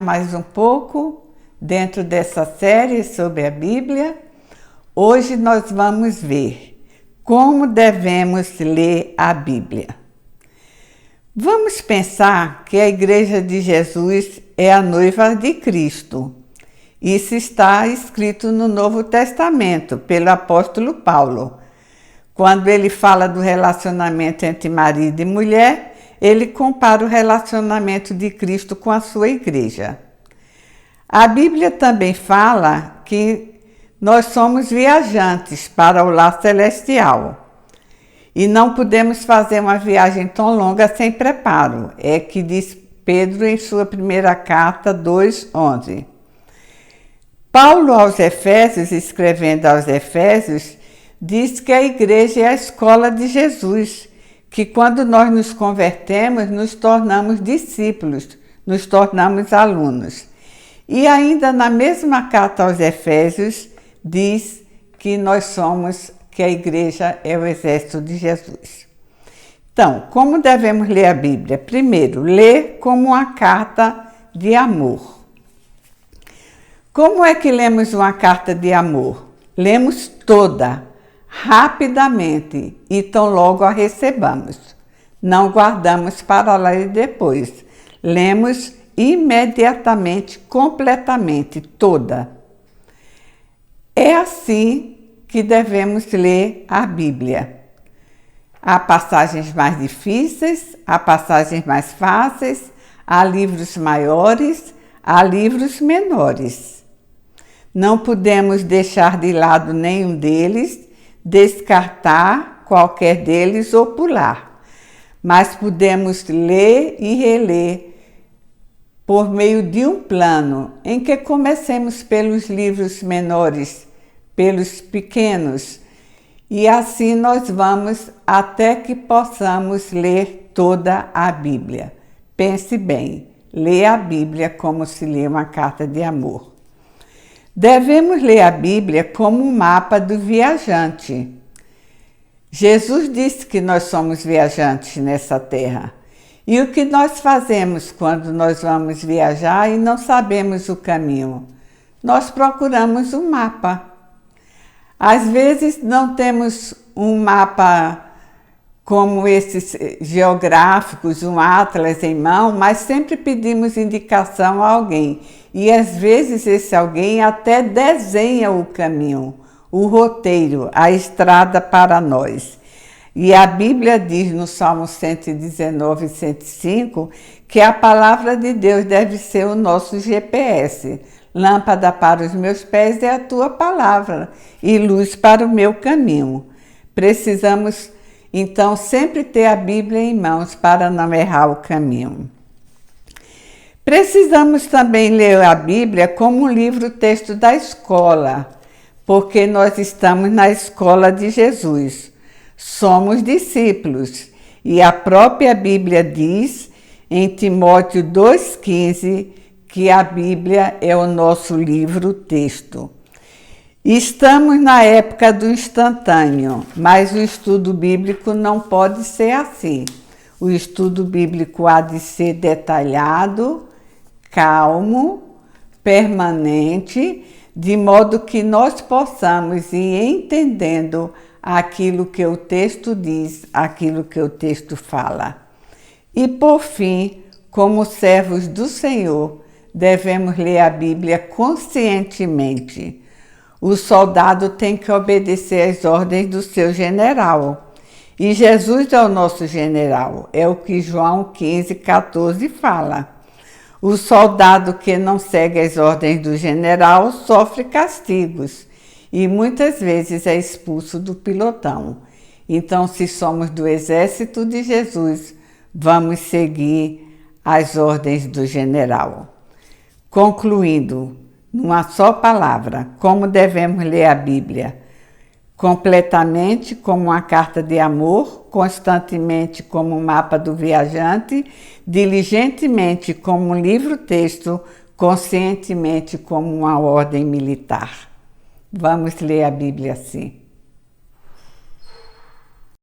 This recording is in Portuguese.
Mais um pouco dentro dessa série sobre a Bíblia. Hoje nós vamos ver como devemos ler a Bíblia. Vamos pensar que a Igreja de Jesus é a noiva de Cristo. Isso está escrito no Novo Testamento pelo apóstolo Paulo. Quando ele fala do relacionamento entre marido e mulher, ele compara o relacionamento de Cristo com a sua igreja. A Bíblia também fala que nós somos viajantes para o lar celestial e não podemos fazer uma viagem tão longa sem preparo. É que diz Pedro em sua primeira carta 2:11. Paulo aos Efésios, escrevendo aos Efésios, diz que a igreja é a escola de Jesus, que quando nós nos convertemos, nos tornamos discípulos, nos tornamos alunos. E ainda na mesma carta aos Efésios, diz que que a igreja é o exército de Jesus. Então, como devemos ler a Bíblia? Primeiro, ler como uma carta de amor. Como é que lemos uma carta de amor? Lemos toda, rapidamente, e tão logo a recebamos. Não guardamos para ler depois. Lemos imediatamente, completamente, toda. É assim que devemos ler a Bíblia. Há passagens mais difíceis, há passagens mais fáceis, há livros maiores, há livros menores. Não podemos deixar de lado nenhum deles, descartar qualquer deles ou pular, mas podemos ler e reler por meio de um plano em que comecemos pelos livros menores, pelos pequenos, e assim nós vamos até que possamos ler toda a Bíblia. Pense bem, ler a Bíblia como se lê uma carta de amor. Devemos ler a Bíblia como um mapa do viajante. Jesus disse que nós somos viajantes nessa terra. E o que nós fazemos quando nós vamos viajar e não sabemos o caminho? Nós procuramos um mapa. Às vezes não temos um mapa como esses geográficos, um atlas em mão, mas sempre pedimos indicação a alguém. E às vezes esse alguém até desenha o caminho, o roteiro, a estrada para nós. E a Bíblia diz no Salmo 119, 105, que a palavra de Deus deve ser o nosso GPS. Lâmpada para os meus pés é a tua palavra e luz para o meu caminho. Precisamos então sempre ter a Bíblia em mãos para não errar o caminho. Precisamos também ler a Bíblia como um livro-texto da escola, porque nós estamos na escola de Jesus. Somos discípulos e a própria Bíblia diz em Timóteo 2,15 que a Bíblia é o nosso livro-texto. Estamos na época do instantâneo, mas o estudo bíblico não pode ser assim. O estudo bíblico há de ser detalhado, calmo, permanente, de modo que nós possamos ir entendendo aquilo que o texto diz, aquilo que o texto fala. E por fim, como servos do Senhor, devemos ler a Bíblia conscientemente. O soldado tem que obedecer às ordens do seu general. E Jesus é o nosso general, é o que João 15:14 fala. O soldado que não segue as ordens do general sofre castigos e muitas vezes é expulso do pilotão. Então, se somos do exército de Jesus, vamos seguir as ordens do general. Concluindo, numa só palavra, como devemos ler a Bíblia? Completamente como uma carta de amor, constantemente como um mapa do viajante, diligentemente como um livro-texto, conscientemente como uma ordem militar. Vamos ler a Bíblia assim.